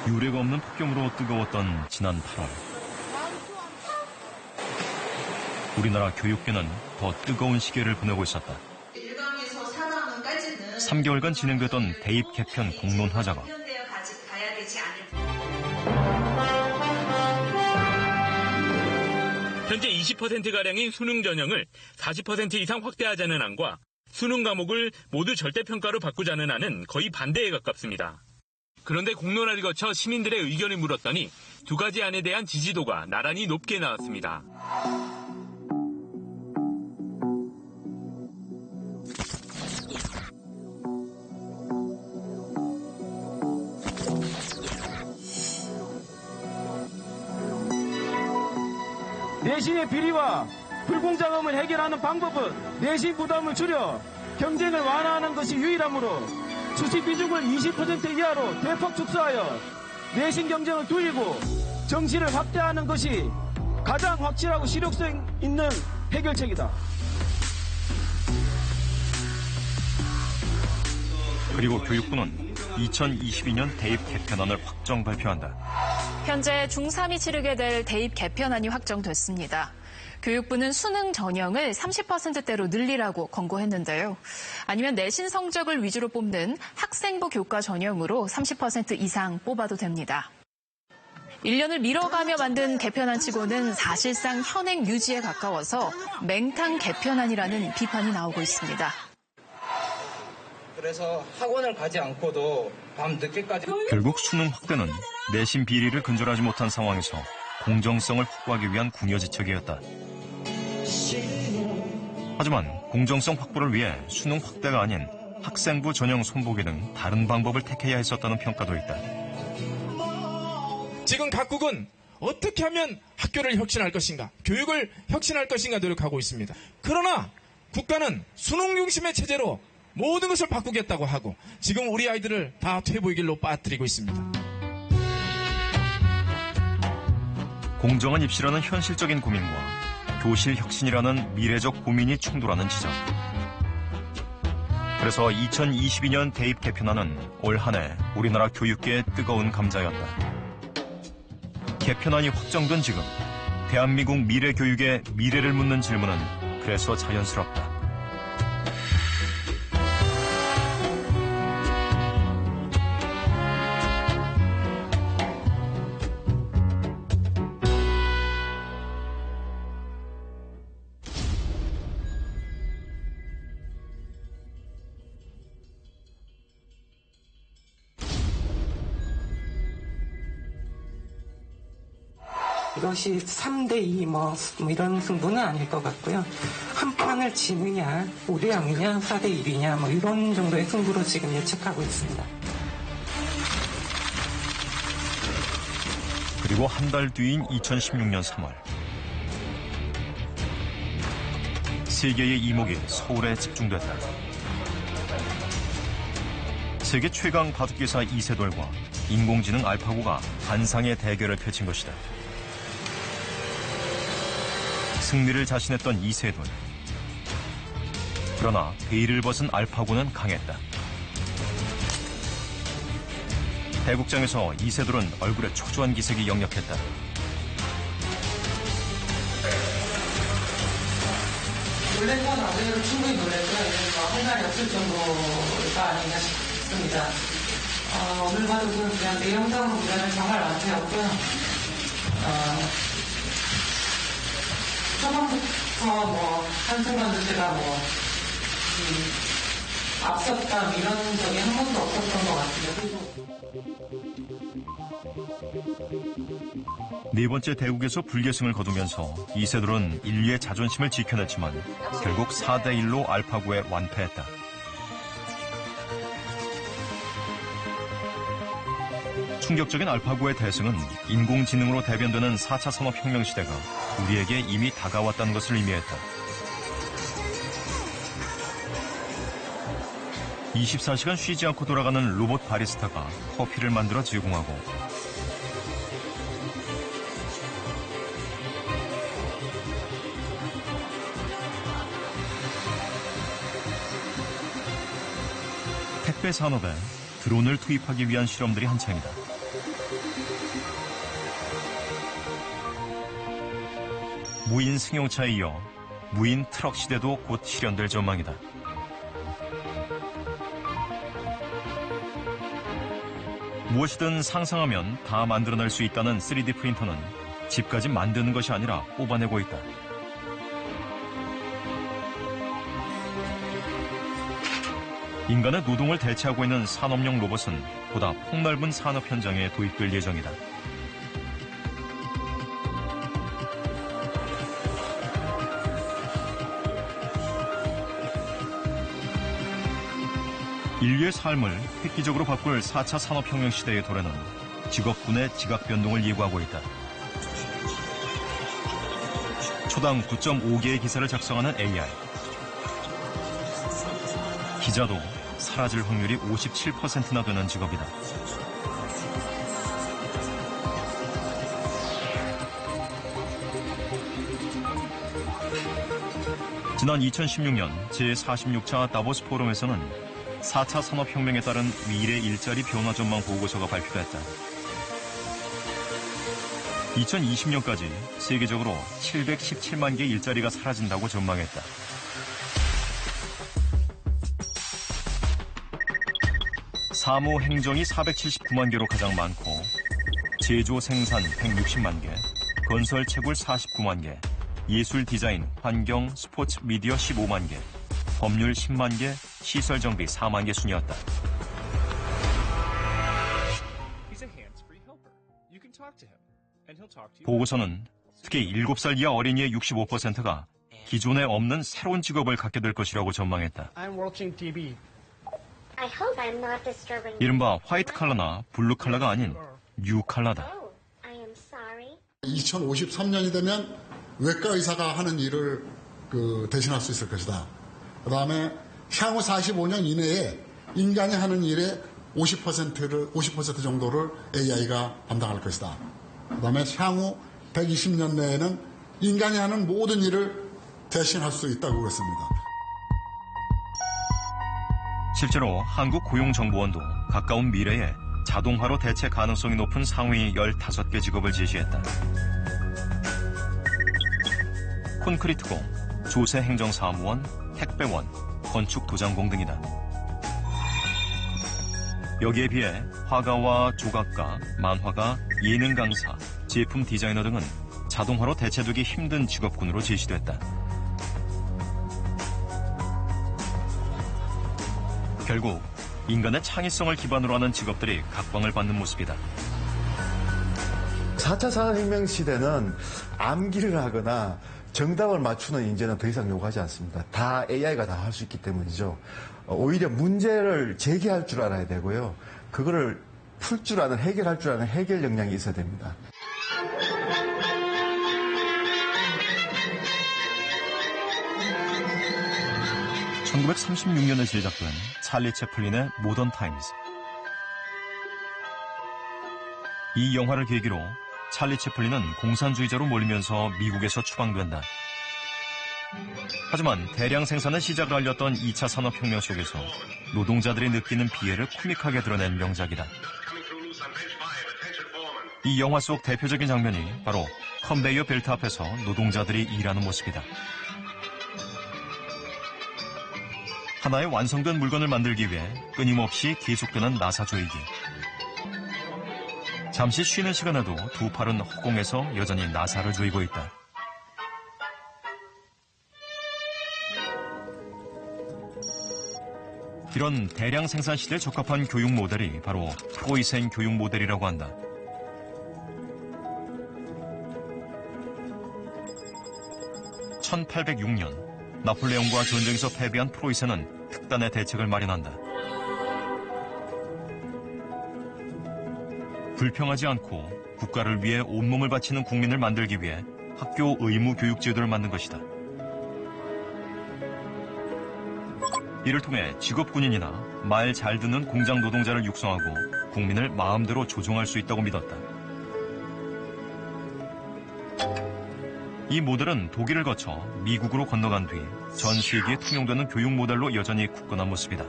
유례가 없는 폭염으로 뜨거웠던 지난 8월. 우리나라 교육계는 더 뜨거운 시기를 보내고 있었다. 3개월간 진행됐던 대입 개편 공론화 작업. 현재 20%가량인 수능 전형을 40% 이상 확대하자는 안과 수능 과목을 모두 절대평가로 바꾸자는 안은 거의 반대에 가깝습니다. 그런데 공론화를 거쳐 시민들의 의견을 물었더니 두 가지 안에 대한 지지도가 나란히 높게 나왔습니다. 내신의 비리와 불공정함을 해결하는 방법은 내신 부담을 줄여 경쟁을 완화하는 것이 유일하므로 수시 비중을 20% 이하로 대폭 축소하여 내신 경쟁을 줄이고 정시를 확대하는 것이 가장 확실하고 실효성 있는 해결책이다. 그리고 교육부는 2022년 대입 개편안을 확정 발표한다. 현재 중3이 치르게 될 대입 개편안이 확정됐습니다. 교육부는 수능 전형을 30%대로 늘리라고 권고했는데요. 아니면 내신 성적을 위주로 뽑는 학생부 교과 전형으로 30% 이상 뽑아도 됩니다. 1년을 미뤄가며 만든 개편안 치고는 사실상 현행 유지에 가까워서 맹탕 개편안이라는 비판이 나오고 있습니다. 그래서 학원을 가지 않고도 밤 늦게까지. 결국 수능 확대는 내신 비리를 근절하지 못한 상황에서 공정성을 확보하기 위한 궁여지책이었다. 하지만 공정성 확보를 위해 수능 확대가 아닌 학생부 전형 손보기 등 다른 방법을 택해야 했었다는 평가도 있다. 지금 각국은 어떻게 하면 학교를 혁신할 것인가, 교육을 혁신할 것인가 노력하고 있습니다. 그러나 국가는 수능 중심의 체제로 모든 것을 바꾸겠다고 하고 지금 우리 아이들을 다 퇴보의 길로 빠뜨리고 있습니다. 공정한 입시라는 현실적인 고민과 교실 혁신이라는 미래적 고민이 충돌하는 지점. 그래서 2022년 대입 개편안은 올 한 해 우리나라 교육계의 뜨거운 감자였다. 개편안이 확정된 지금 대한민국 미래 교육의 미래를 묻는 질문은 그래서 자연스럽다. 이것이 3대2 뭐 이런 승부는 아닐 것 같고요. 한 판을 지느냐, 5대0이냐, 4대1이냐 뭐 이런 정도의 승부로 지금 예측하고 있습니다. 그리고 한 달 뒤인 2016년 3월. 세계의 이목이 서울에 집중됐다. 세계 최강 바둑기사 이세돌과 인공지능 알파고가 한상의 대결을 펼친 것이다. 승리를 자신했던 이세돌. 그러나 베일을 벗은 알파고는 강했다. 대국장에서 이세돌은 얼굴에 초조한 기색이 역력했다. 놀랬던 아들을 충분히 놀랬고요. 할 말이 없을 정도가 아닌가 싶습니다. 오늘 바둑은 그냥 내 영상으로 보면 정말 완패였고요. 처음부터 한순간도 제가 앞섰다 이런 적이 한 번도 없었던 것 같습니다. 네 번째 대국에서 불계승을 거두면서 이세돌은 인류의 자존심을 지켜냈지만 결국 4대1로 알파고에 완패했다. 충격적인 알파고의 대승은 인공지능으로 대변되는 4차 산업혁명 시대가 우리에게 이미 다가왔다는 것을 의미했다. 24시간 쉬지 않고 돌아가는 로봇 바리스타가 커피를 만들어 제공하고 택배 산업에 드론을 투입하기 위한 실험들이 한창이다. 무인 승용차에 이어 무인 트럭 시대도 곧 실현될 전망이다. 무엇이든 상상하면 다 만들어낼 수 있다는 3D 프린터는 집까지 만드는 것이 아니라 뽑아내고 있다. 인간의 노동을 대체하고 있는 산업용 로봇은 보다 폭넓은 산업 현장에 도입될 예정이다. 인류의 삶을 획기적으로 바꿀 4차 산업혁명 시대의 도래는 직업군의 지각 변동을 예고하고 있다. 초당 9.5개의 기사를 작성하는 AI. 기자도 사라질 확률이 57%나 되는 직업이다. 지난 2016년 제46차 다보스 포럼에서는 4차 산업혁명에 따른 미래 일자리 변화 전망 보고서가 발표됐다. 2020년까지 세계적으로 717만 개 일자리가 사라진다고 전망했다. 사무 행정이 479만 개로 가장 많고 제조 생산 160만 개, 건설 채굴 49만 개, 예술 디자인, 환경, 스포츠 미디어 15만 개, 법률 10만 개, 시설 정비 4만 개 순이었다. 보고서는 특히 7살 이하 어린이의 65%가 기존에 없는 새로운 직업을 갖게 될 것이라고 전망했다. 이른바 화이트 칼라나 블루 칼라가 아닌 뉴 칼라다. 2053년이 되면 외과 의사가 하는 일을 대신할 수 있을 것이다. 그 다음에 향후 45년 이내에 인간이 하는 일의 50% 정도를 AI가 담당할 것이다. 그 다음에 향후 120년 내에는 인간이 하는 모든 일을 대신할 수 있다고 그랬습니다. 실제로 한국고용정보원도 가까운 미래에 자동화로 대체 가능성이 높은 상위 15개 직업을 제시했다. 콘크리트공, 조세행정사무원, 택배원, 건축도장공 등이다. 여기에 비해 화가와 조각가, 만화가, 예능 강사, 제품 디자이너 등은 자동화로 대체되기 힘든 직업군으로 제시됐다. 결국 인간의 창의성을 기반으로 하는 직업들이 각광을 받는 모습이다. 4차 산업혁명 시대는 암기를 하거나 정답을 맞추는 인재는 더 이상 요구하지 않습니다. 다 AI가 다 할 수 있기 때문이죠. 오히려 문제를 제기할 줄 알아야 되고요. 그거를 풀 줄 아는, 해결할 줄 아는 해결 역량이 있어야 됩니다. (1936년에) 제작된 찰리 채플린의 모던 타임즈. 이 영화를 계기로 찰리 채플린은 공산주의자로 몰리면서 미국에서 추방된다. 하지만 대량 생산의 시작을 알렸던 2차 산업혁명 속에서 노동자들이 느끼는 피해를 코믹하게 드러낸 명작이다. 이 영화 속 대표적인 장면이 바로 컨베이어 벨트 앞에서 노동자들이 일하는 모습이다. 하나의 완성된 물건을 만들기 위해 끊임없이 계속되는 나사 조이기. 잠시 쉬는 시간에도 두 팔은 허공에서 여전히 나사를 조이고 있다. 이런 대량 생산 시대에 적합한 교육 모델이 바로 프로이센 교육 모델이라고 한다. (1806년) 나폴레옹과 전쟁에서 패배한 프로이센은 특단의 대책을 마련한다. 불평하지 않고 국가를 위해 온몸을 바치는 국민을 만들기 위해 학교 의무 교육 제도를 만든 것이다. 이를 통해 직업군인이나 말 잘 듣는 공장 노동자를 육성하고 국민을 마음대로 조종할 수 있다고 믿었다. 이 모델은 독일을 거쳐 미국으로 건너간 뒤 전 세계에 통용되는 교육 모델로 여전히 굳건한 모습이다.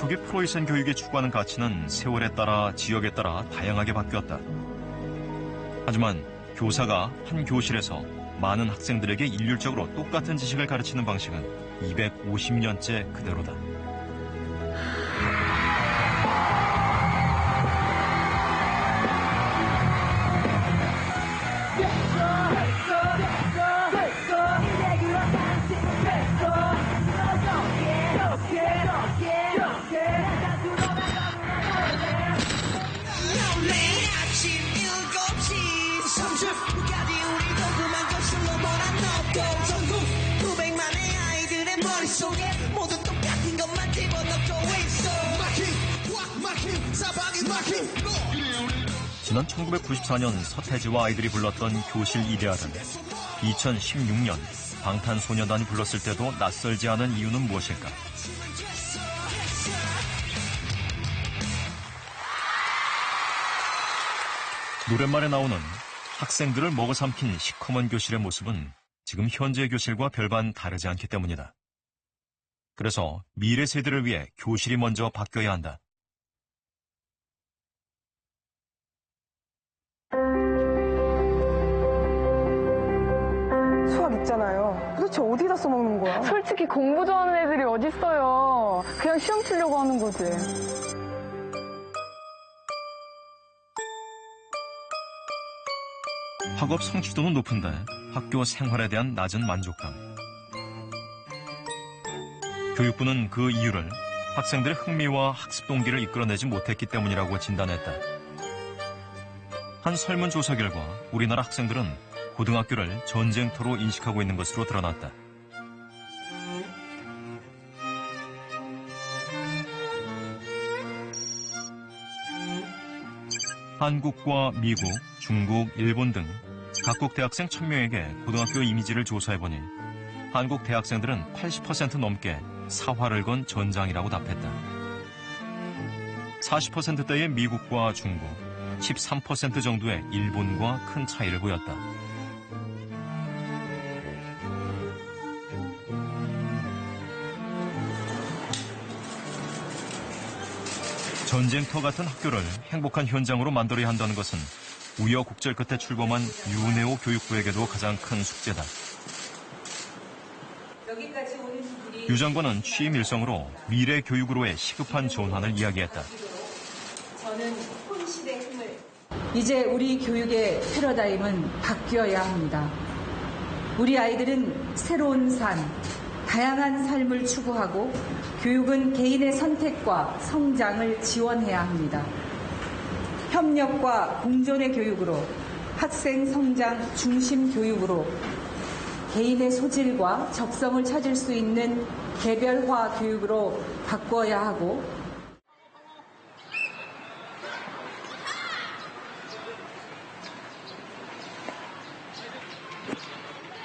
후기 프로이센 교육이 추구하는 가치는 세월에 따라 지역에 따라 다양하게 바뀌었다. 하지만 교사가 한 교실에서 많은 학생들에게 일률적으로 똑같은 지식을 가르치는 방식은 250년째 그대로다. 지난 1994년 서태지와 아이들이 불렀던 교실 이데아는 2016년 방탄소년단이 불렀을 때도 낯설지 않은 이유는 무엇일까? 노랫말에 나오는 학생들을 먹어삼킨 시커먼 교실의 모습은 지금 현재의 교실과 별반 다르지 않기 때문이다. 그래서 미래 세대를 위해 교실이 먼저 바뀌어야 한다. 수학 있잖아요. 도대체 어디다 써먹는 거야? 솔직히 공부 좋아하는 애들이 어딨어요. 그냥 시험 치려고 하는 거지. 학업 성취도는 높은데 학교 생활에 대한 낮은 만족감. 교육부는 그 이유를 학생들의 흥미와 학습 동기를 이끌어내지 못했기 때문이라고 진단했다. 한 설문조사 결과 우리나라 학생들은 고등학교를 전쟁터로 인식하고 있는 것으로 드러났다. 한국과 미국, 중국, 일본 등 각국 대학생 1000명에게 고등학교 이미지를 조사해보니 한국 대학생들은 80% 넘게 사활을 건 전장이라고 답했다. 40%대의 미국과 중국, 13% 정도의 일본과 큰 차이를 보였다. 전쟁터 같은 학교를 행복한 현장으로 만들어야 한다는 것은 우여곡절 끝에 출범한 윤혜호 교육부에게도 가장 큰 숙제다. 유 장관은 취임 일성으로 미래 교육으로의 시급한 전환을 이야기했다. 저는 혼신의 힘을 이제 우리 교육의 패러다임은 바뀌어야 합니다. 우리 아이들은 새로운 삶, 다양한 삶을 추구하고 교육은 개인의 선택과 성장을 지원해야 합니다. 협력과 공존의 교육으로 학생 성장 중심 교육으로 개인의 소질과 적성을 찾을 수 있는 개별화 교육으로 바꿔야 하고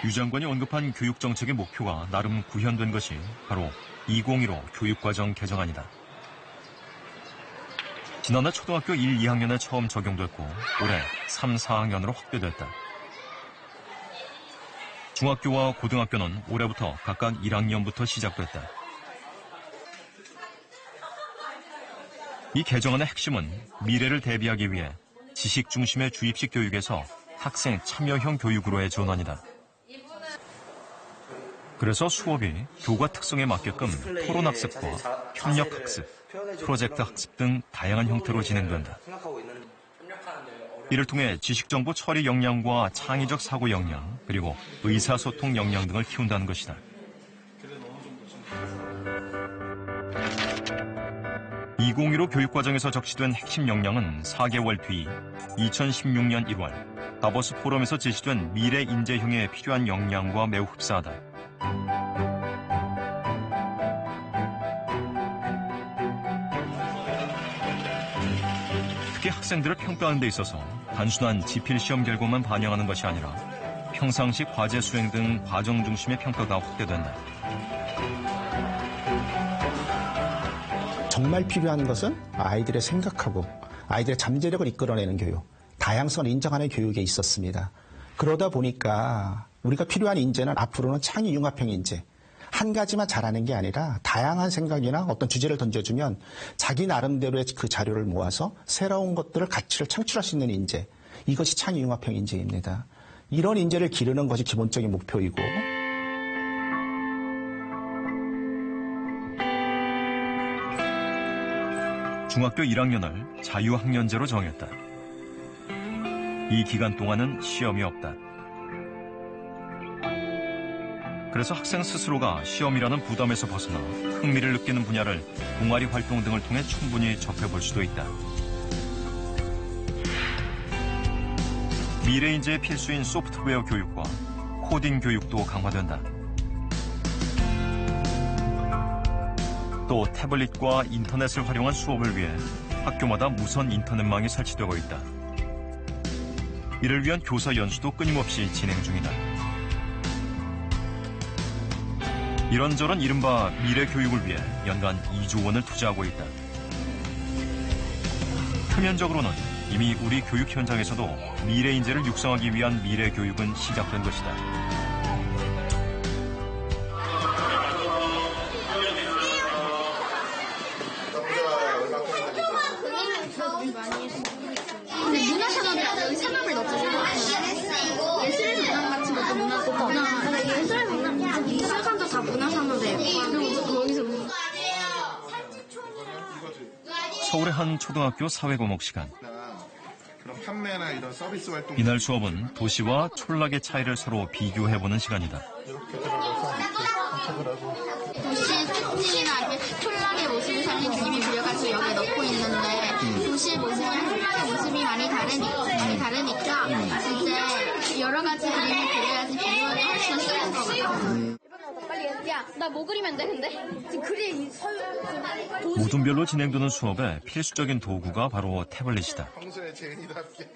유 장관이 언급한 교육정책의 목표가 나름 구현된 것이 바로 2015 교육과정 개정안이다. 지난해 초등학교 1, 2학년에 처음 적용됐고 올해 3, 4학년으로 확대됐다. 중학교와 고등학교는 올해부터 각각 1학년부터 시작됐다. 이 개정안의 핵심은 미래를 대비하기 위해 지식 중심의 주입식 교육에서 학생 참여형 교육으로의 전환이다. 그래서 수업이 교과 특성에 맞게끔 토론학습과 협력학습, 프로젝트 학습 등 다양한 형태로 진행된다. 이를 통해 지식정보 처리 역량과 창의적 사고 역량, 그리고 의사소통 역량 등을 키운다는 것이다. (2015) 교육과정에서 적시된 핵심 역량은 4개월 뒤 2016년 1월 다보스 포럼에서 제시된 미래 인재형에 필요한 역량과 매우 흡사하다. 특히 학생들을 평가하는 데 있어서 단순한 지필시험 결과만 반영하는 것이 아니라 평상시 과제 수행 등 과정 중심의 평가가 확대된다. 정말 필요한 것은 아이들의 생각하고 아이들의 잠재력을 이끌어내는 교육, 다양성을 인정하는 교육에 있었습니다. 그러다 보니까 우리가 필요한 인재는 앞으로는 창의 융합형 인재, 한 가지만 잘하는 게 아니라 다양한 생각이나 어떤 주제를 던져주면 자기 나름대로의 그 자료를 모아서 새로운 것들을 가치를 창출할 수 있는 인재. 이것이 창의융합형 인재입니다. 이런 인재를 기르는 것이 기본적인 목표이고 중학교 1학년을 자유학년제로 정했다. 이 기간 동안은 시험이 없다. 그래서 학생 스스로가 시험이라는 부담에서 벗어나 흥미를 느끼는 분야를 동아리 활동 등을 통해 충분히 접해볼 수도 있다. 미래 인재의 필수인 소프트웨어 교육과 코딩 교육도 강화된다. 또 태블릿과 인터넷을 활용한 수업을 위해 학교마다 무선 인터넷망이 설치되고 있다. 이를 위한 교사 연수도 끊임없이 진행 중이다. 이런저런 이른바 미래 교육을 위해 연간 2조 원을 투자하고 있다. 표면적으로는 이미 우리 교육 현장에서도 미래 인재를 육성하기 위한 미래 교육은 시작된 것이다. 문화산업에 산업을 넣었잖아요. 예술의 전당 같은 것도 문화, 예술의 전당 미술관도 다 문화산업에 그리고 거기서 서울의 한 초등학교 사회과목 시간. 그런 판매나 이런 서비스 활동. 이날 수업은 도시와 촌락의 차이를 서로 비교해보는 시간이다. 이렇게 들어가서 산책을 하고. 도시의 특징이나 아니면 촌락의 모습을 살린 그림이 그려가지고 여기에 넣고 있는데 도시의 모습이랑 촌락의 모습이 많이 다르니까 이제 여러 가지 그림을 그려야지 비교하기 훨씬 쉬운 것 같아요. 빨리 야, 나 뭐 그리면 돼, 근데? 지금 그림 모둠별로 진행되는 수업의 필수적인 도구가 바로 태블릿이다. 평소에 제인이답게.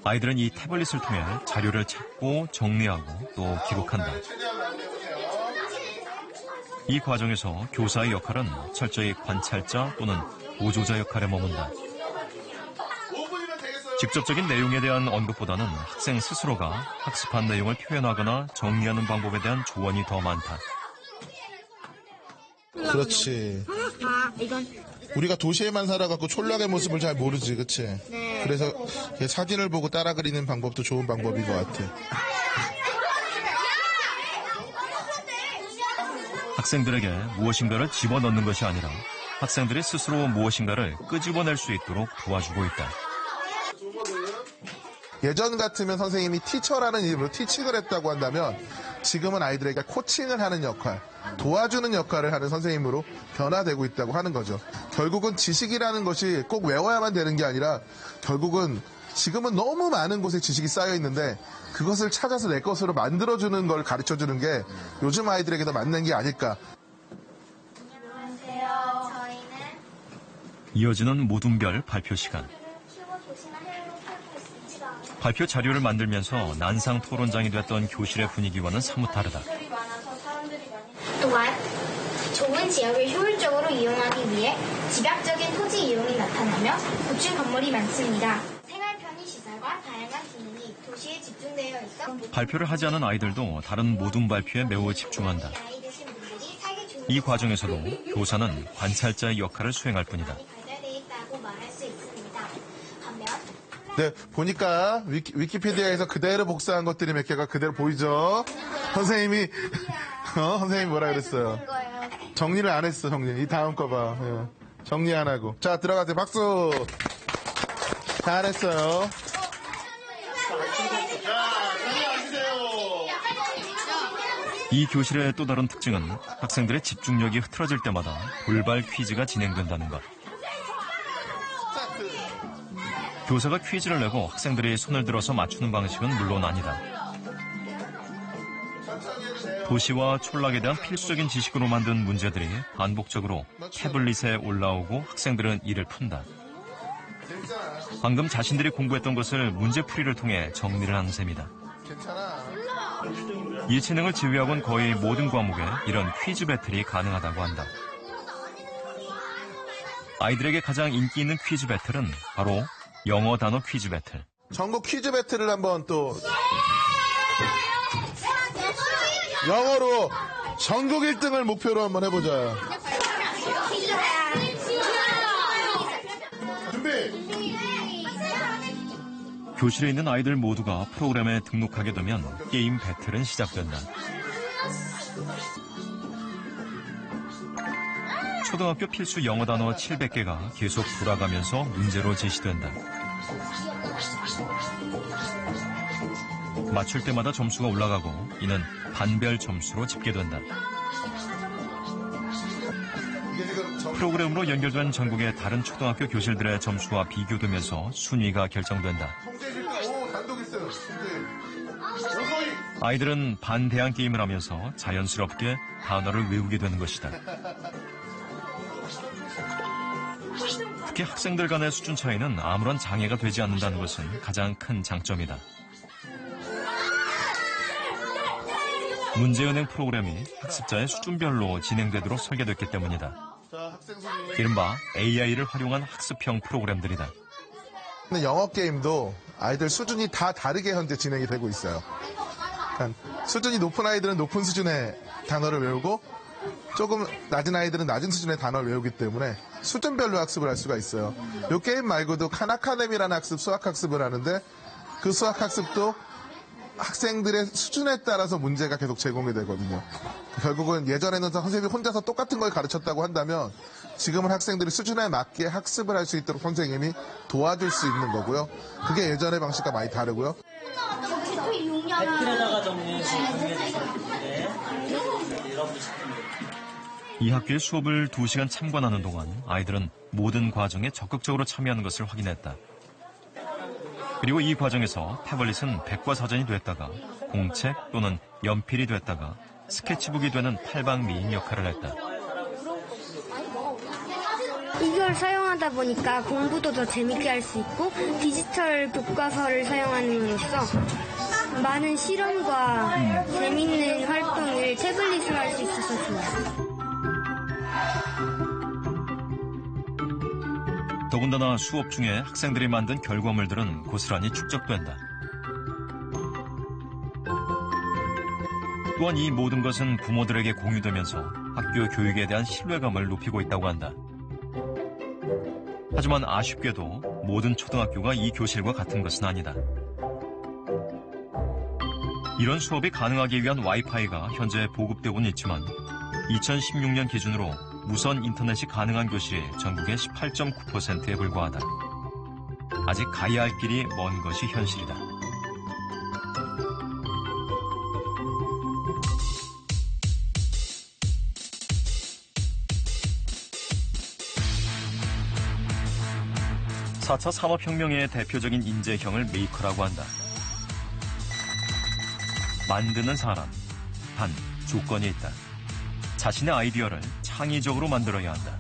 아이들은 이 태블릿을 통해 자료를 찾고 정리하고 또 기록한다. 이 과정에서 교사의 역할은 철저히 관찰자 또는 보조자 역할에 머문다. 직접적인 내용에 대한 언급보다는 학생 스스로가 학습한 내용을 표현하거나 정리하는 방법에 대한 조언이 더 많다. 그렇지. 이건 우리가 도시에만 살아갖고 촌락의 모습을 잘 모르지, 그치? 네. 그래서 사진을 보고 따라 그리는 방법도 좋은 방법인 것 같아. 학생들에게 무엇인가를 집어넣는 것이 아니라 학생들이 스스로 무엇인가를 끄집어낼 수 있도록 도와주고 있다. 예전 같으면 선생님이 티처라는 이름으로 티칭을 했다고 한다면 지금은 아이들에게 코칭을 하는 역할, 도와주는 역할을 하는 선생님으로 변화되고 있다고 하는 거죠. 결국은 지식이라는 것이 꼭 외워야만 되는 게 아니라 결국은 지금은 너무 많은 곳에 지식이 쌓여 있는데 그것을 찾아서 내 것으로 만들어주는 걸 가르쳐주는 게 요즘 아이들에게도 맞는 게 아닐까. 안녕하세요. 저희는 이어지는 모둠별 발표 시간. 발표 자료를 만들면서 난상 토론장이 됐던 교실의 분위기와는 사뭇 다르다. 또한 좁은 지역을 효율적으로 이용하기 위해 집약적인 토지 이용이 나타나며 고층 건물이 많습니다. 생활 편의시설과 다양한 기능이 도시에 집중되어 있어 발표를 하지 않은 아이들도 다른 모둠 발표에 매우 집중한다. 이 과정에서도 교사는 관찰자의 역할을 수행할 뿐이다. 네, 보니까 위키피디아에서 그대로 복사한 것들이 몇 개가 그대로 보이죠? 선생님이 뭐라 그랬어요? 정리를 안 했어, 정리. 이 다음 거 봐. 예. 정리 안 하고. 자, 들어가세요. 박수! 잘했어요. 이 교실의 또 다른 특징은 학생들의 집중력이 흐트러질 때마다 돌발 퀴즈가 진행된다는 것. 교사가 퀴즈를 내고 학생들이 손을 들어서 맞추는 방식은 물론 아니다. 도시와 촌락에 대한 필수적인 지식으로 만든 문제들이 반복적으로 태블릿에 올라오고 학생들은 이를 푼다. 방금 자신들이 공부했던 것을 문제풀이를 통해 정리를 하는 셈이다. 이 재능을 지휘하고는 거의 모든 과목에 이런 퀴즈 배틀이 가능하다고 한다. 아이들에게 가장 인기 있는 퀴즈 배틀은 바로 영어 단어 퀴즈 배틀. 전국 퀴즈 배틀을 한번 또 영어로 전국 1등을 목표로 한번 해보자. 준비! 교실에 있는 아이들 모두가 프로그램에 등록하게 되면 게임 배틀은 시작된다. 초등학교 필수 영어 단어 700개가 계속 돌아가면서 문제로 제시된다. 맞출 때마다 점수가 올라가고 이는 반별 점수로 집계된다. 프로그램으로 연결된 전국의 다른 초등학교 교실들의 점수와 비교되면서 순위가 결정된다. 아이들은 반대항 게임을 하면서 자연스럽게 단어를 외우게 되는 것이다. 특히 학생들 간의 수준 차이는 아무런 장애가 되지 않는다는 것은 가장 큰 장점이다. 문제은행 프로그램이 학습자의 수준별로 진행되도록 설계됐기 때문이다. 이른바 AI를 활용한 학습형 프로그램들이다. 영어 게임도 아이들 수준이 다 다르게 현재 진행이 되고 있어요. 그러니까 수준이 높은 아이들은 높은 수준의 단어를 외우고 조금 낮은 아이들은 낮은 수준의 단어를 외우기 때문에 수준별로 학습을 할 수가 있어요. 이 게임 말고도 칸아카데미라는 학습, 수학학습을 하는데 그 수학학습도 학생들의 수준에 따라서 문제가 계속 제공이 되거든요. 결국은 예전에는 선생님이 혼자서 똑같은 걸 가르쳤다고 한다면 지금은 학생들이 수준에 맞게 학습을 할 수 있도록 선생님이 도와줄 수 있는 거고요. 그게 예전의 방식과 많이 다르고요. 이 학교의 수업을 2시간 참관하는 동안 아이들은 모든 과정에 적극적으로 참여하는 것을 확인했다. 그리고 이 과정에서 태블릿은 백과사전이 됐다가 공책 또는 연필이 됐다가 스케치북이 되는 팔방미인 역할을 했다. 이걸 사용하다 보니까 공부도 더 재밌게 할 수 있고 디지털 교과서를 사용함으로써 많은 실험과 재밌는 활동을 태블릿으로 할 수 있어서 좋아요. 더군다나 수업 중에 학생들이 만든 결과물들은 고스란히 축적된다. 또한 이 모든 것은 부모들에게 공유되면서 학교 교육에 대한 신뢰감을 높이고 있다고 한다. 하지만 아쉽게도 모든 초등학교가 이 교실과 같은 것은 아니다. 이런 수업이 가능하기 위한 와이파이가 현재 보급되고는 있지만 2016년 기준으로 무선 인터넷이 가능한 교실이 전국의 18.9%에 불과하다. 아직 가야 할 길이 먼 것이 현실이다. (4차) 산업혁명의 대표적인 인재형을 메이커라고 한다. 만드는 사람, 단 조건이 있다. 자신의 아이디어를 창의적으로 만들어야 한다.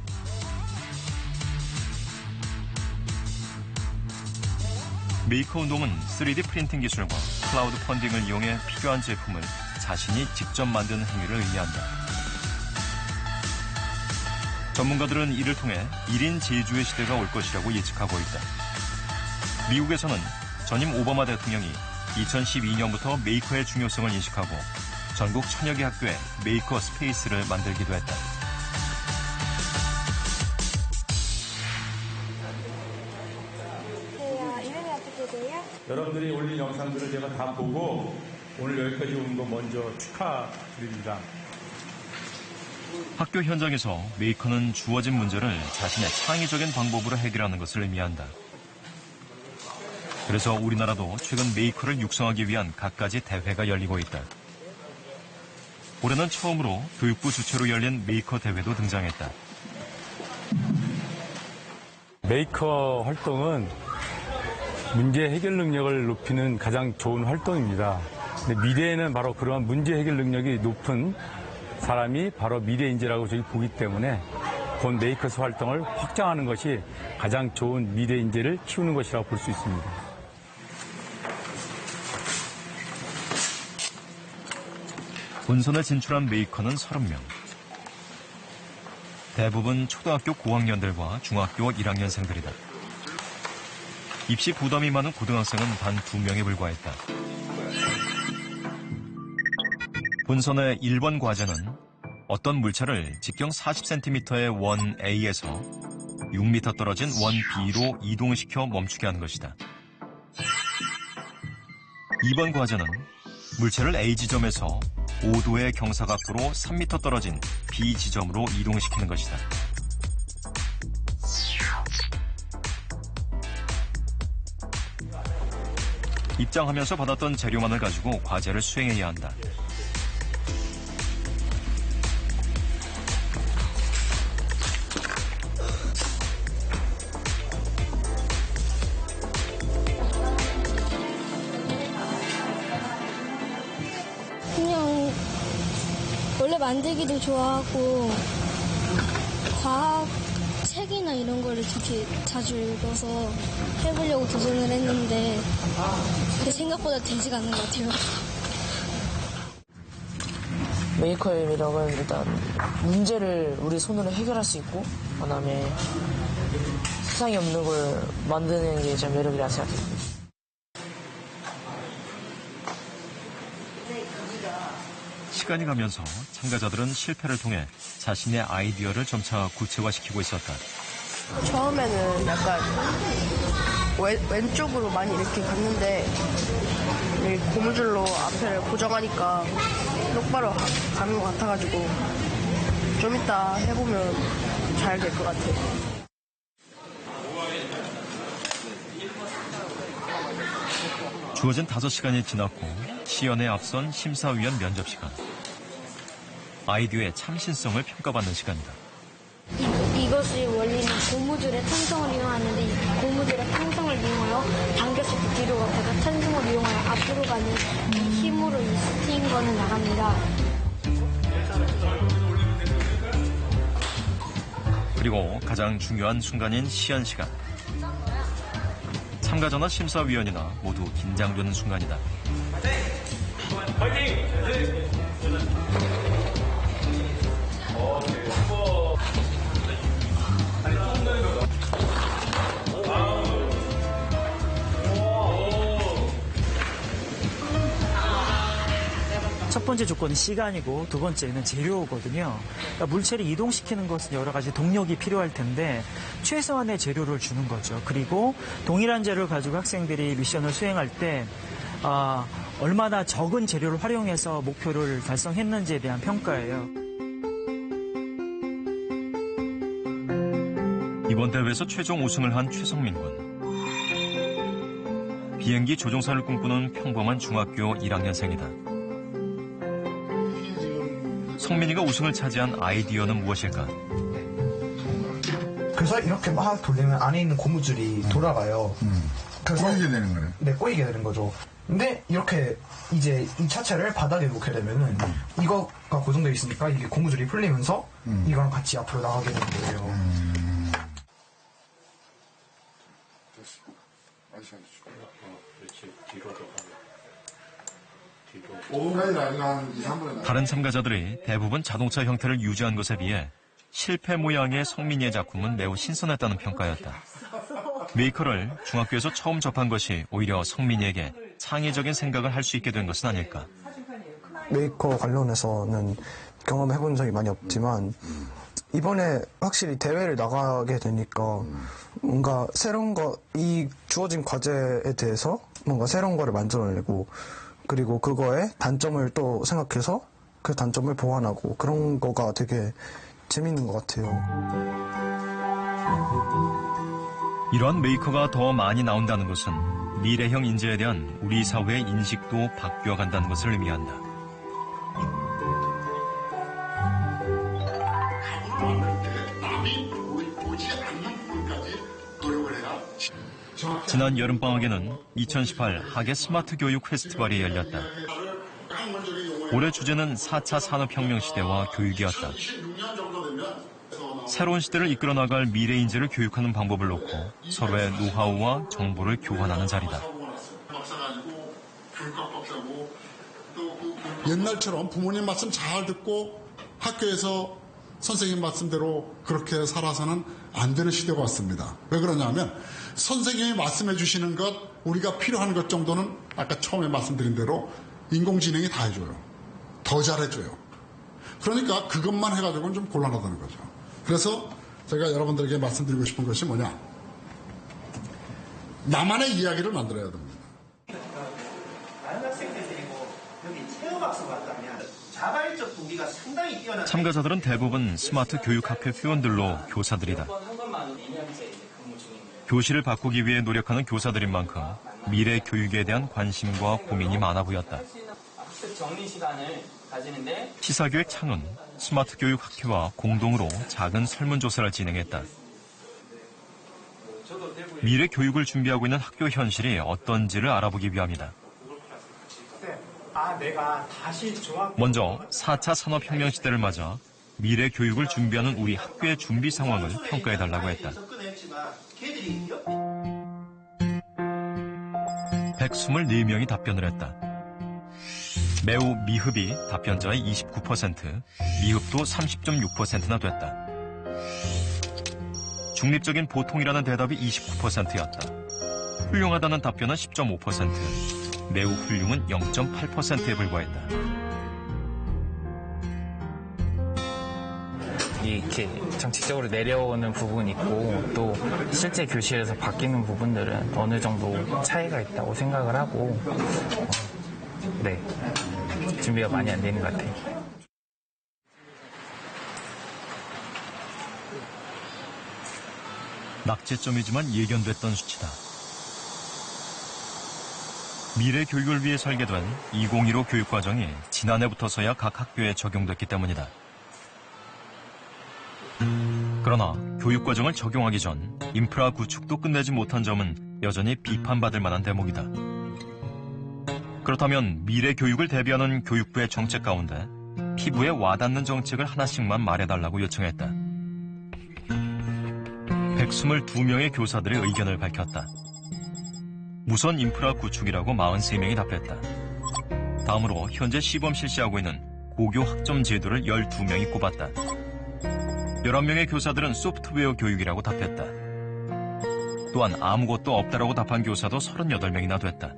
메이커 운동은 3D 프린팅 기술과 클라우드 펀딩을 이용해 필요한 제품을 자신이 직접 만드는 행위를 의미한다. 전문가들은 이를 통해 1인 제주의 시대가 올 것이라고 예측하고 있다. 미국에서는 전임 오바마 대통령이 2012년부터 메이커의 중요성을 인식하고 전국 1000여 개 학교에 메이커 스페이스를 만들기도 했다. 이름이 어떻게 돼요? 여러분들이 올린 영상들을 제가 다 보고 오늘 여기까지 온 거 먼저 축하드립니다. 학교 현장에서 메이커는 주어진 문제를 자신의 창의적인 방법으로 해결하는 것을 의미한다. 그래서 우리나라도 최근 메이커를 육성하기 위한 갖가지 대회가 열리고 있다. 올해는 처음으로 교육부 주최로 열린 메이커 대회도 등장했다. 메이커 활동은 문제 해결 능력을 높이는 가장 좋은 활동입니다. 근데 미래에는 바로 그러한 문제 해결 능력이 높은 사람이 바로 미래 인재라고 저희 보기 때문에 본 메이커스 활동을 확장하는 것이 가장 좋은 미래 인재를 키우는 것이라고 볼 수 있습니다. 본선에 진출한 메이커는 30명. 대부분 초등학교 고학년들과 중학교 1학년생들이다. 입시 부담이 많은 고등학생은 단 2명에 불과했다. 본선의 1번 과제는 어떤 물체를 직경 40cm의 원 A에서 6m 떨어진 원 B로 이동시켜 멈추게 하는 것이다. 이번 과제는 물체를 A 지점에서 5도의 경사각도로 3m 떨어진 B 지점으로 이동시키는 것이다. 입장하면서 받았던 재료만을 가지고 과제를 수행해야 한다. 그냥 원래 만들기도 좋아하고 과학 책이나 이런 거를 되게 자주 읽어서 해보려고 도전을 했는데 그게 생각보다 되지가 않는 것 같아요. 메이커의 매력은 일단 문제를 우리 손으로 해결할 수 있고 그다음에 세상에 없는 걸 만드는 게 제 매력이라 생각해요. 시간이 가면서 참가자들은 실패를 통해 자신의 아이디어를 점차 구체화시키고 있었다. 처음에는 약간 왼쪽으로 많이 이렇게 갔는데 고무줄로 앞을 고정하니까 똑바로 가는 것 같아가지고 좀 이따 해보면 잘 될 것 같아요. 주어진 5시간이 지났고 시연에 앞선 심사위원 면접 시간. 아이디어의 참신성을 평가받는 시간이다. 이것이 원리는 고무줄의 탄성을 이용하는데 이 고무줄의 탄성을 이용하여 당겼을 때 뒤로 갔다가 탄성을 이용하여 앞으로 가는 힘으로 이 스팅건을 나갑니다. 그리고 가장 중요한 순간인 시연 시간. 참가자나 심사위원이나 모두 긴장되는 순간이다. 첫 번째 조건은 시간이고 두 번째는 재료거든요. 그러니까 물체를 이동시키는 것은 여러 가지 동력이 필요할 텐데 최소한의 재료를 주는 거죠. 그리고 동일한 재료를 가지고 학생들이 미션을 수행할 때 얼마나 적은 재료를 활용해서 목표를 달성했는지에 대한 평가예요. 이번 대회에서 최종 우승을 한 최성민 군. 비행기 조종사를 꿈꾸는 평범한 중학교 1학년생이다. 성민이가 우승을 차지한 아이디어는 무엇일까? 그래서 이렇게 막 돌리면 안에 있는 고무줄이 돌아가요. 그래서 꼬이게 되는 거네. 네, 꼬이게 되는 거죠. 근데 이렇게 이제 이 차체를 바닥에 놓게 되면은 이거가 고정되어 있으니까 이게 고무줄이 풀리면서 이거랑 같이 앞으로 나가게 되는 거예요. 다른 참가자들이 대부분 자동차 형태를 유지한 것에 비해 실패 모양의 성민이의 작품은 매우 신선했다는 평가였다. 메이커를 중학교에서 처음 접한 것이 오히려 성민이에게 창의적인 생각을 할 수 있게 된 것은 아닐까. 메이커 관련해서는 경험해본 적이 많이 없지만 이번에 확실히 대회를 나가게 되니까 뭔가 새로운 거, 이 주어진 과제에 대해서 뭔가 새로운 거를 만들어내고 그리고 그거에 단점을 또 생각해서 그 단점을 보완하고 그런 거가 되게 재밌는 것 같아요. 이러한 메이커가 더 많이 나온다는 것은 미래형 인재에 대한 우리 사회의 인식도 바뀌어간다는 것을 의미한다. 지난 여름방학에는 2018 하계 스마트 교육 페스티벌이 열렸다. 올해 주제는 4차 산업혁명 시대와 교육이었다. 새로운 시대를 이끌어 나갈 미래 인재를 교육하는 방법을 놓고 서로의 노하우와 정보를 교환하는 자리다. 옛날처럼 부모님 말씀 잘 듣고 학교에서 선생님 말씀대로 그렇게 살아서는 안 되는 시대가 왔습니다. 왜 그러냐면 선생님이 말씀해 주시는 것, 우리가 필요한 것 정도는 아까 처음에 말씀드린 대로 인공지능이 다 해줘요. 더 잘해줘요. 그러니까 그것만 해가지고는 좀 곤란하다는 거죠. 그래서 제가 여러분들에게 말씀드리고 싶은 것이 뭐냐. 나만의 이야기를 만들어야 됩니다. 다른 학생들이 여기 체험학습 왔다면 자발적 동기가 상당히 뛰어난 참가자들은 대부분 스마트 교육학회 회원들로 교사들이다. 교실을 바꾸기 위해 노력하는 교사들인 만큼 미래 교육에 대한 관심과 고민이 많아 보였다. 학습 정리 시간을 가지는데 시사교육 창은 스마트 교육 학회와 공동으로 작은 설문조사를 진행했다. 미래 교육을 준비하고 있는 학교 현실이 어떤지를 알아보기 위함이다. 먼저 4차 산업혁명 시대를 맞아 미래 교육을 준비하는 우리 학교의 준비 상황을 평가해달라고 했다. 124명이 답변을 했다. 매우 미흡이 답변자의 29%, 미흡도 30.6%나 됐다. 중립적인 보통이라는 대답이 29%였다. 훌륭하다는 답변은 10.5%, 매우 훌륭은 0.8%에 불과했다. 이렇게 정책적으로 내려오는 부분이 있고 또 실제 교실에서 바뀌는 부분들은 어느 정도 차이가 있다고 생각을 하고 준비가 많이 안 되는 것 같아요. 낙제점이지만 예견됐던 수치다. 미래 교육을 위해 설계된 2015 교육과정이 지난해부터서야 각 학교에 적용됐기 때문이다. 그러나 교육과정을 적용하기 전 인프라 구축도 끝내지 못한 점은 여전히 비판받을 만한 대목이다. 그렇다면 미래 교육을 대비하는 교육부의 정책 가운데 피부에 와닿는 정책을 하나씩만 말해달라고 요청했다. 122명의 교사들의 의견을 밝혔다. 무선 인프라 구축이라고 43명이 답했다. 다음으로 현재 시범 실시하고 있는 고교 학점 제도를 12명이 꼽았다. 11명의 교사들은 소프트웨어 교육이라고 답했다. 또한 아무것도 없다라고 답한 교사도 38명이나 됐다.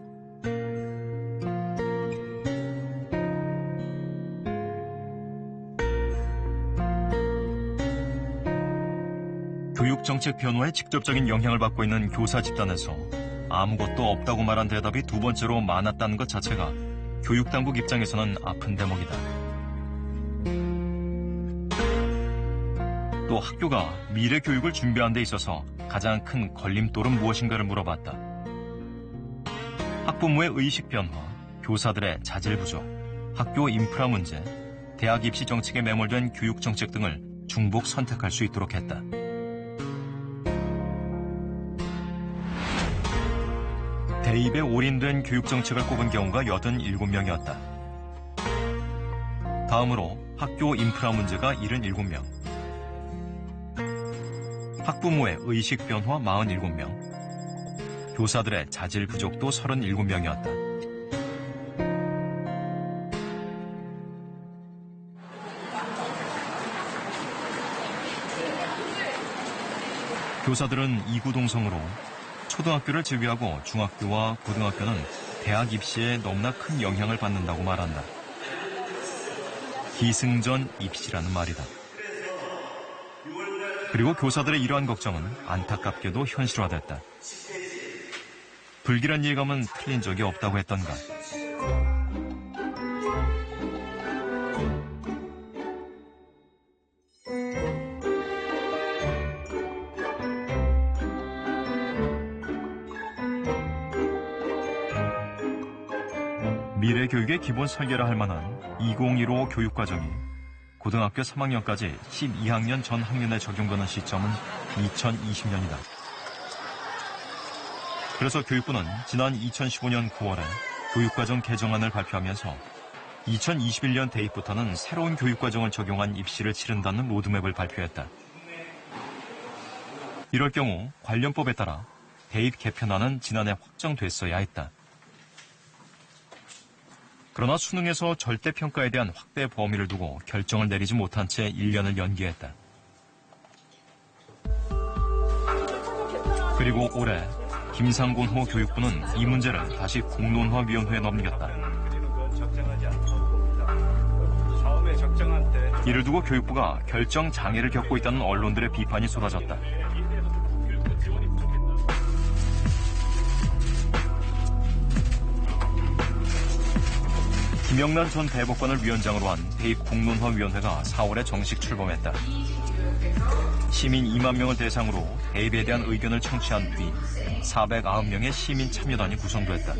교육정책 변화에 직접적인 영향을 받고 있는 교사 집단에서 아무것도 없다고 말한 대답이 두 번째로 많았다는 것 자체가 교육당국 입장에서는 아픈 대목이다. 또 학교가 미래 교육을 준비하는 데 있어서 가장 큰 걸림돌은 무엇인가를 물어봤다. 학부모의 의식 변화, 교사들의 자질 부족, 학교 인프라 문제, 대학 입시 정책에 매몰된 교육 정책 등을 중복 선택할 수 있도록 했다. 대입에 올인된 교육 정책을 꼽은 경우가 87명이었다. 다음으로 학교 인프라 문제가 77명, 학부모의 의식 변화 47명, 교사들의 자질 부족도 37명이었다. 교사들은 이구동성으로 초등학교를 제외하고 중학교와 고등학교는 대학 입시에 너무나 큰 영향을 받는다고 말한다. 기승전 입시라는 말이다. 그리고 교사들의 이러한 걱정은 안타깝게도 현실화됐다. 불길한 예감은 틀린 적이 없다고 했던가. 미래 교육의 기본 설계라 할 만한 2015 교육과정이 고등학교 3학년까지 12학년 전 학년에 적용되는 시점은 2020년이다. 그래서 교육부는 지난 2015년 9월에 교육과정 개정안을 발표하면서 2021년 대입부터는 새로운 교육과정을 적용한 입시를 치른다는 로드맵을 발표했다. 이럴 경우 관련법에 따라 대입 개편안은 지난해 확정됐어야 했다. 그러나 수능에서 절대평가에 대한 확대 범위를 두고 결정을 내리지 못한 채 1년을 연기했다. 그리고 올해 김상곤호 교육부는 이 문제를 다시 공론화위원회에 넘겼다. 처음에 적정한 때 이를 두고 교육부가 결정 장애를 겪고 있다는 언론들의 비판이 쏟아졌다. 김영란 전 대법관을 위원장으로 한 대입 공론화위원회가 4월에 정식 출범했다. 시민 2만 명을 대상으로 대입에 대한 의견을 청취한 뒤 490명의 시민 참여단이 구성됐다.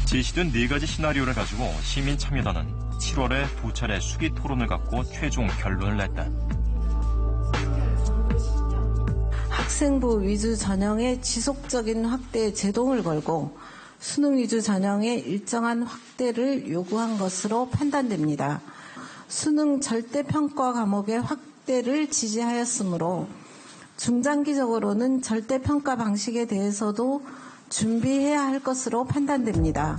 제시된 4가지 시나리오를 가지고 시민 참여단은 7월에 2차례 수기 토론을 갖고 최종 결론을 냈다. 학생부 위주 전형의 지속적인 확대에 제동을 걸고 수능 위주 전형의 일정한 확대를 요구한 것으로 판단됩니다. 수능 절대평가 과목의 확대를 지지하였으므로 중장기적으로는 절대평가 방식에 대해서도 준비해야 할 것으로 판단됩니다.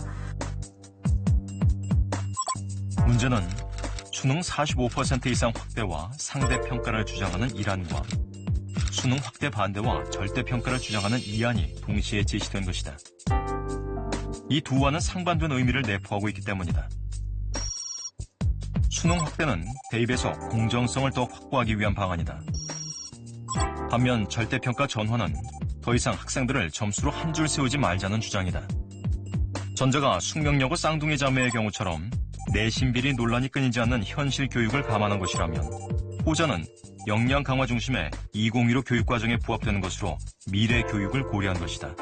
문제는 수능 45% 이상 확대와 상대평가를 주장하는 1안과 수능 확대 반대와 절대평가를 주장하는 2안이 동시에 제시된 것이다. 이 두 안은 상반된 의미를 내포하고 있기 때문이다. 수능 확대는 대입에서 공정성을 더 확보하기 위한 방안이다. 반면 절대평가 전환은 더 이상 학생들을 점수로 한 줄 세우지 말자는 주장이다. 전자가 숙명여고 쌍둥이 자매의 경우처럼 내신 비리 논란이 끊이지 않는 현실 교육을 감안한 것이라면 호자는 역량 강화 중심의 2015 교육과정에 부합되는 것으로 미래 교육을 고려한 것이다.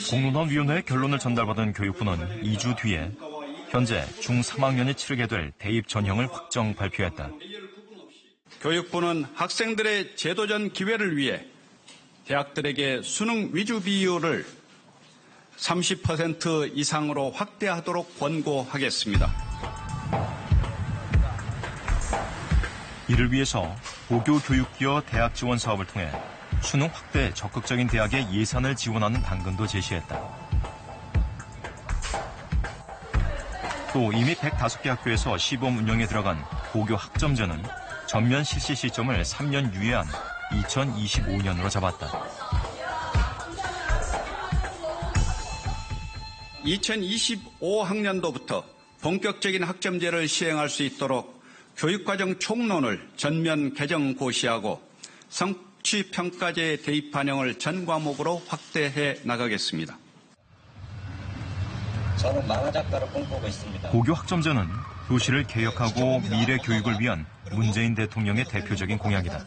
공론화위원회의 결론을 전달받은 교육부는 2주 뒤에 현재 중3학년이 치르게 될 대입 전형을 확정 발표했다. 교육부는 학생들의 제도전 기회를 위해 대학들에게 수능 위주 비율을 30% 이상으로 확대하도록 권고하겠습니다. 이를 위해서 고교교육기여 대학 지원 사업을 통해 수능 확대에 적극적인 대학에 예산을 지원하는 방안도 제시했다. 또 이미 105개 학교에서 시범 운영에 들어간 고교 학점제는 전면 실시 시점을 3년 유예한 2025년으로 잡았다. 2025학년도부터 본격적인 학점제를 시행할 수 있도록 교육과정 총론을 전면 개정 고시하고 성취평가제 대입 반영을 전 과목으로 확대해 나가겠습니다. 저는 만화작가로 꿈꾸고 있습니다. 고교 학점제는 도시를 개혁하고 미래 교육을 위한 문재인 대통령의 대표적인 공약이다.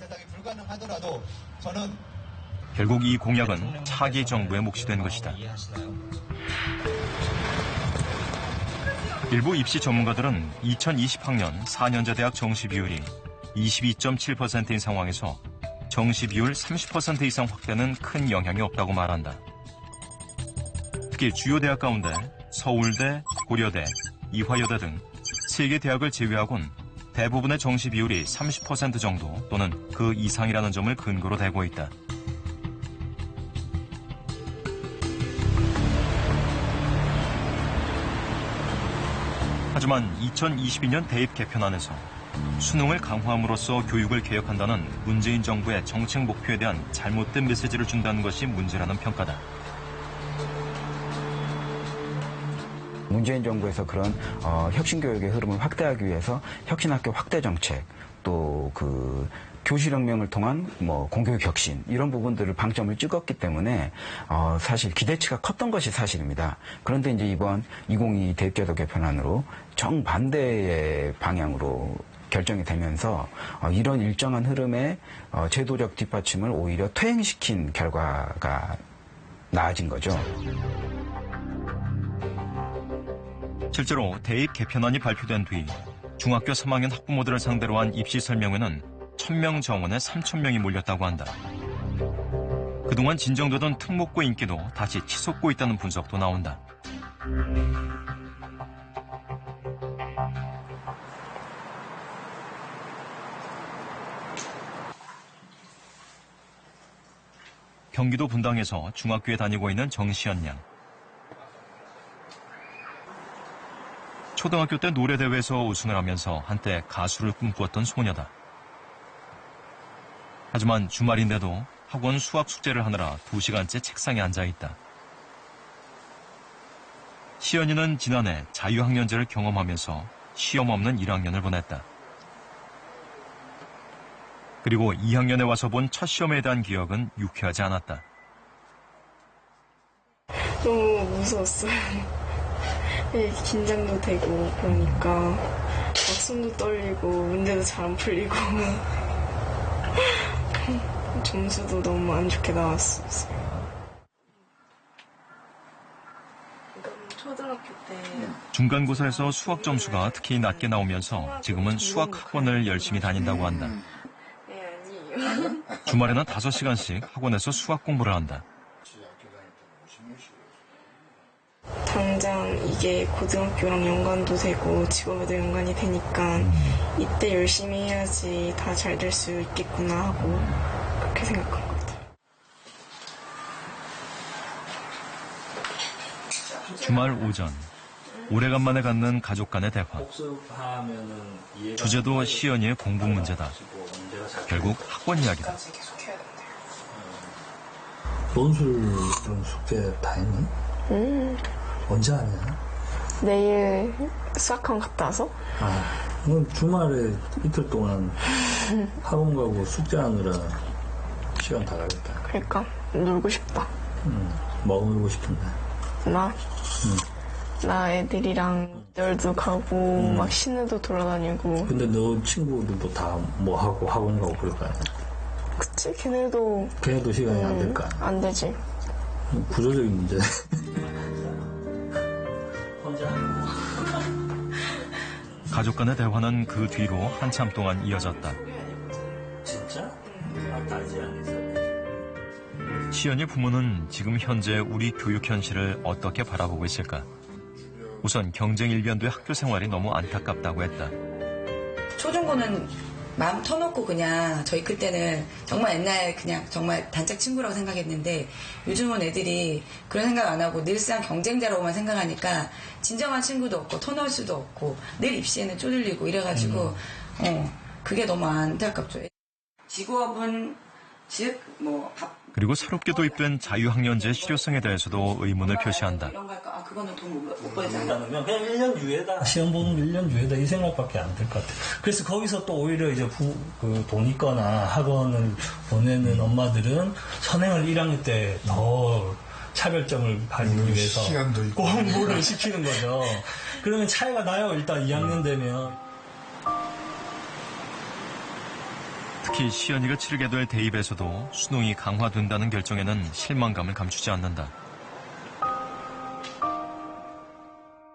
결국 이 공약은 차기 정부의 몫이 된 것이다. 일부 입시 전문가들은 2020학년 4년제 대학 정시 비율이 22.7%인 상황에서 정시 비율 30% 이상 확대는 큰 영향이 없다고 말한다. 특히 주요 대학 가운데 서울대, 고려대, 이화여대 등 3개 대학을 제외하곤 대부분의 정시 비율이 30% 정도 또는 그 이상이라는 점을 근거로 대고 있다. 하지만 2022년 대입 개편안에서 수능을 강화함으로써 교육을 개혁한다는 문재인 정부의 정책 목표에 대한 잘못된 메시지를 준다는 것이 문제라는 평가다. 문재인 정부에서 그런 혁신교육의 흐름을 확대하기 위해서 혁신학교 확대 정책, 또 그 교실혁명을 통한 공교육 혁신 이런 부분들을 방점을 찍었기 때문에 사실 기대치가 컸던 것이 사실입니다. 그런데 이제 이번 2022 대입제도 개편안으로 정반대의 방향으로 결정이 되면서 이런 일정한 흐름의 제도적 뒷받침을 오히려 퇴행시킨 결과가 나아진 거죠. 실제로 대입 개편안이 발표된 뒤 중학교 3학년 학부모들을 상대로 한 입시 설명회는 1000명 정원에 3000명이 몰렸다고 한다. 그동안 진정되던 특목고 인기도 다시 치솟고 있다는 분석도 나온다. 경기도 분당에서 중학교에 다니고 있는 정시연 양. 초등학교 때 노래대회에서 우승을 하면서 한때 가수를 꿈꾸었던 소녀다. 하지만 주말인데도 학원 수학 숙제를 하느라 2시간째 책상에 앉아있다. 시연이는 지난해 자유학년제를 경험하면서 시험 없는 1학년을 보냈다. 그리고 2학년에 와서 본 첫 시험에 대한 기억은 유쾌하지 않았다. 너무 무서웠어요. 긴장도 되고 그러니까 막 손도 떨리고 문제도 잘 안 풀리고 점수도 너무 안 좋게 나왔었어요. 초등학교 때 중간고사에서 수학 점수가 특히 낮게 나오면서 지금은 수학 학원을 열심히 다닌다고 한다. 주말에는 5시간씩 학원에서 수학 공부를 한다. 당장 이게 고등학교랑 연관도 되고 직업에도 연관이 되니까 이때 열심히 해야지 다 잘 될 수 있겠구나 하고 그렇게 생각한 것 같아요. 주말 오전, 오래간만에 갖는 가족 간의 대화. 주제도 시연이의 공부 문제다. 결국 학원 이야기다. 논술 그럼 숙제 다 했니? 언제 하냐? 내일 수학학원 갔다 와서? 그럼 주말에 이틀 동안 학원 가고 숙제하느라 시간 다 가겠다. 그러니까 놀고 싶다. 뭐 놀고 싶은데? 나 애들이랑 열도 가고 막 시내도 돌아다니고. 근데 너 친구들도 다 뭐 하고 학원 가고 그럴 거 아니야? 그치? 걔네도 시간이 안 될 거 아니야? 안 되지. 구조적인 문제. 가족 간의 대화는 그 뒤로 한참 동안 이어졌다. 진짜? 시연이 부모는 지금 현재 우리 교육 현실을 어떻게 바라보고 있을까? 우선 경쟁 일변도의 학교 생활이 너무 안타깝다고 했다. 초중고는 마음 터놓고 그냥 저희 클 때는 정말 옛날 그냥 정말 단짝 친구라고 생각했는데 요즘은 애들이 그런 생각 안 하고 늘상 경쟁자라고만 생각하니까 진정한 친구도 없고 터놓을 수도 없고 늘 입시에는 쪼들리고 이래가지고 그게 너무 안타깝죠. 직업은 그리고 새롭게 도입된 자유학년제 실효성에 대해서도 의문을 표시한다. 이런 거 할까? 그거는 돈 못 벌잖아. 그냥 1년 유예다. 시험 보는 1년 유예다 이 생각밖에 안 들 것 같아. 그래서 거기서 또 오히려 이제 돈 있거나 학원을 보내는 엄마들은 선행을 1학년 때 더 차별점을 가지기 위해서 공부를 시키는 거죠. 그러면 차이가 나요. 일단 2학년 되면. 특히 시연이가 치르게 될 대입에서도 수능이 강화된다는 결정에는 실망감을 감추지 않는다.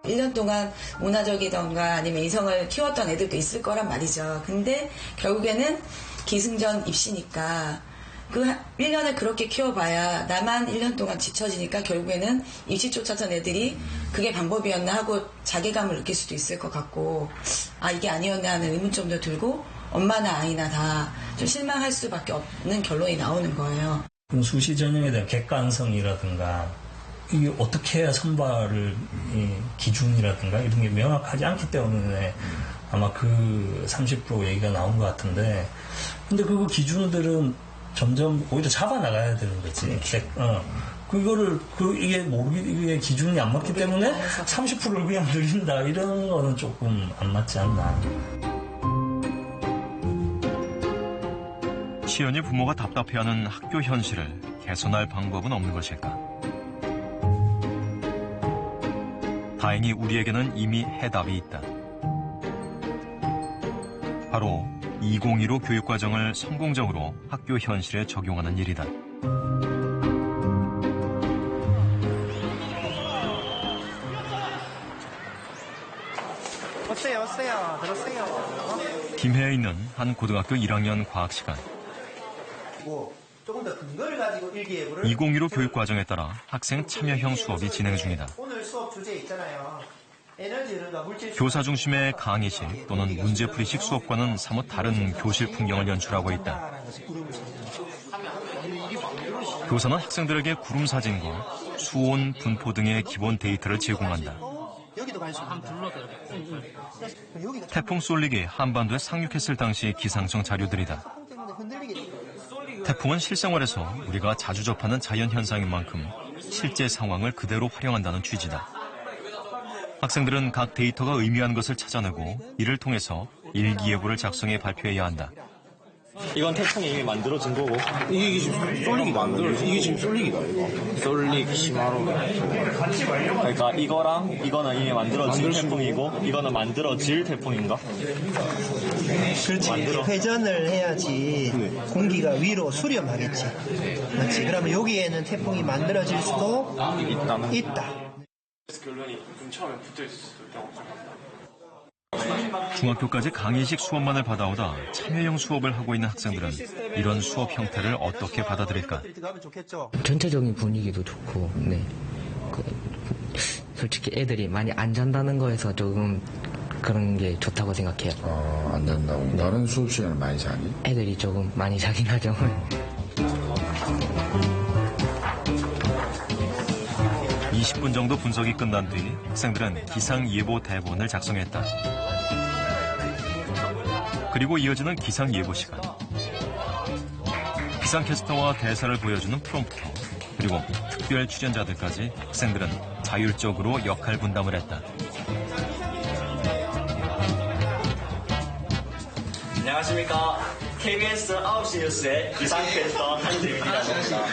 1년 동안 문화적이던가 아니면 이성을 키웠던 애들도 있을 거란 말이죠. 근데 결국에는 기승전 입시니까 그 1년을 그렇게 키워봐야 나만 1년 동안 지쳐지니까 결국에는 입시 쫓았던 애들이 그게 방법이었나 하고 자괴감을 느낄 수도 있을 것 같고 이게 아니었나 하는 의문점도 들고 엄마나 아이나 다 좀 실망할 수밖에 없는 결론이 나오는 거예요. 수시 전형에 대한 객관성이라든가 이게 어떻게 해야 선발을 기준이라든가 이런 게 명확하지 않기 때문에 아마 그 30% 얘기가 나온 것 같은데 근데 그 기준들은 점점 오히려 잡아나가야 되는 거지. 그거를 이게 기준이 안 맞기 때문에 30%를 그냥 늘린다 이런 거는 조금 안 맞지 않나. 시연이 부모가 답답해하는 학교 현실을 개선할 방법은 없는 것일까? 다행히 우리에게는 이미 해답이 있다. 바로 2015 교육과정을 성공적으로 학교 현실에 적용하는 일이다. 어때요? 들었어요? 김해에 있는 한 고등학교 1학년 과학 시간. 조금 더 근거를 가지고 일기예보를 2015 교육과정에 따라 학생 참여형 수업이 진행 중이다. 오늘 수업 주제 있잖아요. 에너지 흐름과 물질 교사 중심의 강의식 또는 문제풀이식 수업과는 사뭇 다른 교실 풍경을 연출하고 있다. 교사는 학생들에게 구름 사진과 수온, 분포 등의 기본 데이터를 제공한다. 여기도 갈 수 있습니다. 태풍 쏠릭이 한반도에 상륙했을 당시 기상청 자료들이다. 태풍은 실생활에서 우리가 자주 접하는 자연현상인 만큼 실제 상황을 그대로 활용한다는 취지다. 학생들은 각 데이터가 의미하는 것을 찾아내고 이를 통해서 일기예보를 작성해 발표해야 한다. 이건 태풍이 이미 만들어진 거고 이게 지금 쏠릭이다. 이게 지금 쏠릭이다. 이거 쏠릭 시마로. 그러니까 이거는 이미 만들어진 태풍이고 이거는 만들어질 태풍인가? 그렇지. 회전을 해야지 공기가 위로 수렴하겠지. 그렇지. 그러면 여기에는 태풍이 만들어질 수도 있다. 결론이 좀 처음에 붙어 있었을 경우. 중학교까지 강의식 수업만을 받아오다 참여형 수업을 하고 있는 학생들은 이런 수업 형태를 어떻게 받아들일까? 전체적인 분위기도 좋고, 네. 솔직히 애들이 많이 안 잔다는 거에서 조금 그런 게 좋다고 생각해요. 안 잔다고? 다른 수업 시간에 많이 자니? 애들이 조금 많이 자긴 하죠. 20분 정도 분석이 끝난 뒤 학생들은 기상예보 대본을 작성했다. 그리고 이어지는 기상예보 시간. 기상캐스터와 대사를 보여주는 프롬프터, 그리고 특별 출연자들까지 학생들은 자율적으로 역할 분담을 했다. 안녕하십니까. KBS 9시 뉴스의 기상캐스터 한재민이라고 합니다.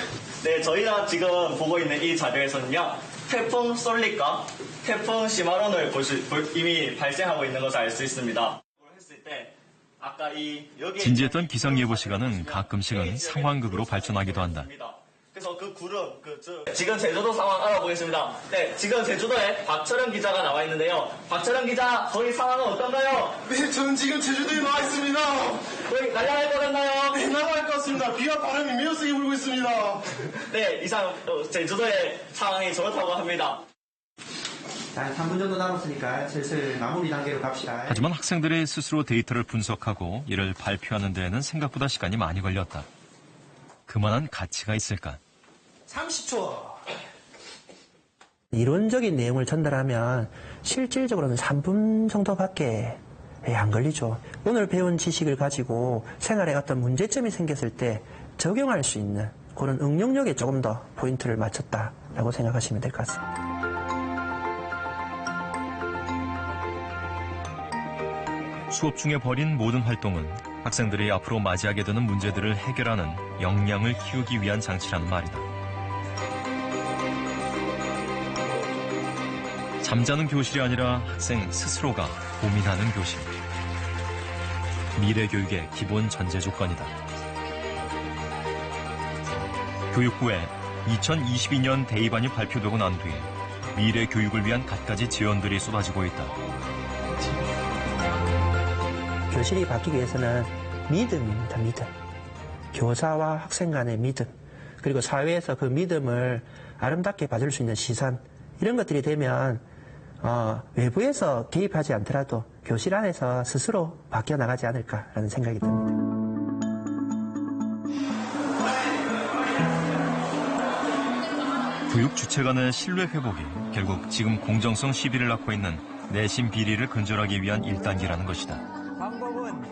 네, 저희가 지금 보고 있는 이 자료에서는요, 태풍 쏠릭과 태풍 시마론을 이미 발생하고 있는 것을 알 수 있습니다. 했을 때 아까 진지했던 기상예보 시간은 가끔씩은 상황극으로 발전하기도 한다. 그래서 그 구름, 지금 제주도 상황 알아보겠습니다. 네, 지금 제주도에 박철현 기자가 나와 있는데요. 박철현 기자, 거기 상황은 어떤가요? 네, 저는 지금 제주도에 나와 있습니다. 거기 날아갈 것 같나요? 네, 날아갈 것 같습니다. 비와 바람이 매우 세게 불고 있습니다. 네, 이상 제주도의 상황이 저렇다고 합니다. 한 3분 정도 남았으니까 슬슬 마무리 단계로 갑시다. 하지만 학생들이 스스로 데이터를 분석하고 이를 발표하는 데에는 생각보다 시간이 많이 걸렸다. 그만한 가치가 있을까? 30초. 이론적인 내용을 전달하면 실질적으로는 3분 정도밖에 안 걸리죠. 오늘 배운 지식을 가지고 생활에 어떤 문제점이 생겼을 때 적용할 수 있는 그런 응용력에 조금 더 포인트를 맞췄다라고 생각하시면 될 것 같습니다. 수업 중에 벌인 모든 활동은 학생들이 앞으로 맞이하게 되는 문제들을 해결하는 역량을 키우기 위한 장치라는 말이다. 잠자는 교실이 아니라 학생 스스로가 고민하는 교실. 미래 교육의 기본 전제 조건이다. 교육부에 2022년 대입안이 발표되고 난 뒤 미래 교육을 위한 갖가지 지원들이 쏟아지고 있다. 교실이 바뀌기 위해서는 믿음입니다. 믿음. 교사와 학생 간의 믿음, 그리고 사회에서 그 믿음을 아름답게 받을 수 있는 시선, 이런 것들이 되면 외부에서 개입하지 않더라도 교실 안에서 스스로 바뀌어 나가지 않을까라는 생각이 듭니다. 교육 주체 간의 신뢰 회복이 결국 지금 공정성 시비를 낳고 있는 내신 비리를 근절하기 위한 1단계라는 것이다.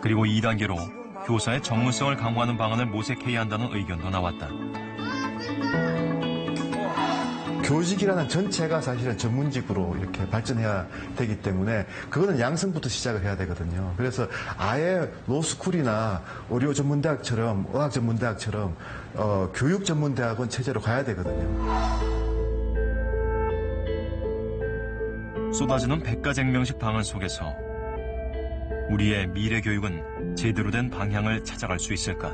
그리고 2단계로 교사의 전문성을 강화하는 방안을 모색해야 한다는 의견도 나왔다. 교직이라는 전체가 사실은 전문직으로 이렇게 발전해야 되기 때문에 그거는 양성부터 시작을 해야 되거든요. 그래서 아예 로스쿨이나 의료 전문대학처럼 의학 전문대학처럼 교육 전문대학원 체제로 가야 되거든요. 쏟아지는 백가쟁명식 방안 속에서 우리의 미래 교육은 제대로 된 방향을 찾아갈 수 있을까?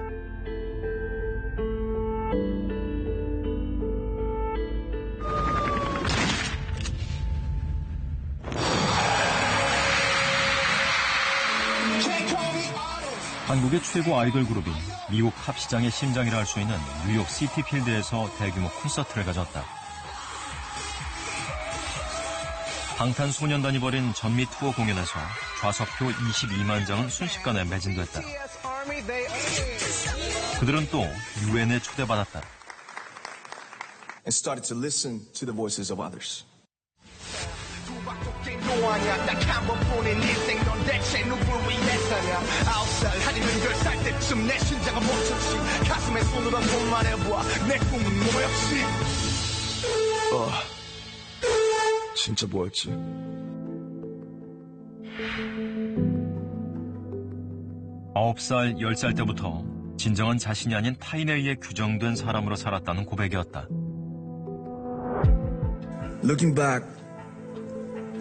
한국의 최고 아이돌 그룹이 미국 팝 시장의 심장이라 할 수 있는 뉴욕 시티필드에서 대규모 콘서트를 가졌다. 방탄소년단이 벌인 전미 투어 공연에서 좌석표 22만 장은 순식간에 매진됐다. 그들은 또 유엔에 초대받았다. And started to listen to the voices of others. 9살 아니면 10살 때쯤 내 심장은 멈췄지. 가슴에 손을 얹고만 해봐 내 꿈은 뭐였지. 진짜 뭐였지? 아홉 살, 10살 때부터 진정한 자신이 아닌 타인에 의해 규정된 사람으로 살았다는 고백이었다. Looking back,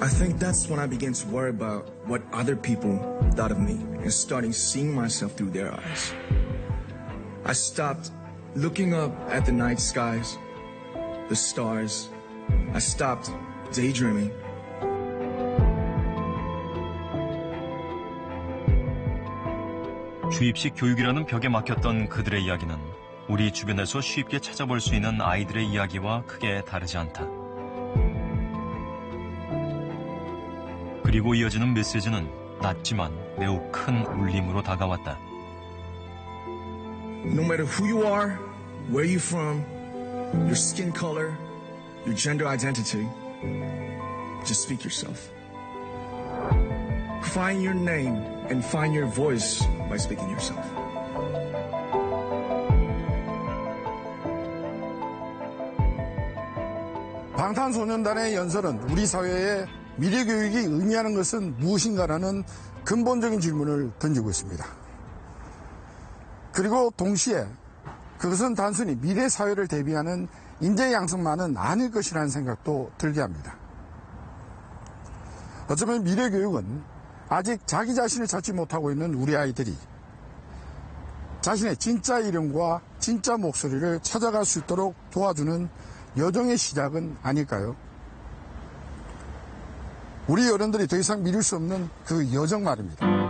I think that's when I began to worry about what other people thought of me and starting seeing myself through their eyes. I stopped looking up at the night skies, the stars. I stopped daydreaming. 주입식 교육이라는 벽에 막혔던 그들의 이야기는 우리 주변에서 쉽게 찾아볼 수 있는 아이들의 이야기와 크게 다르지 않다. 그리고 이어지는 메시지는 낮지만 매우 큰 울림으로 다가왔다. No matter who you are, where you're from, your skin color, your gender identity, just speak yourself. Find your name and find your voice by speaking yourself. 방탄소년단의 연설은 우리 사회에 미래 교육이 의미하는 것은 무엇인가라는 근본적인 질문을 던지고 있습니다. 그리고 동시에 그것은 단순히 미래 사회를 대비하는 인재 양성만은 아닐 것이라는 생각도 들게 합니다. 어쩌면 미래 교육은 아직 자기 자신을 찾지 못하고 있는 우리 아이들이 자신의 진짜 이름과 진짜 목소리를 찾아갈 수 있도록 도와주는 여정의 시작은 아닐까요? 우리 어른들이 더 이상 미룰 수 없는 그 여정 말입니다.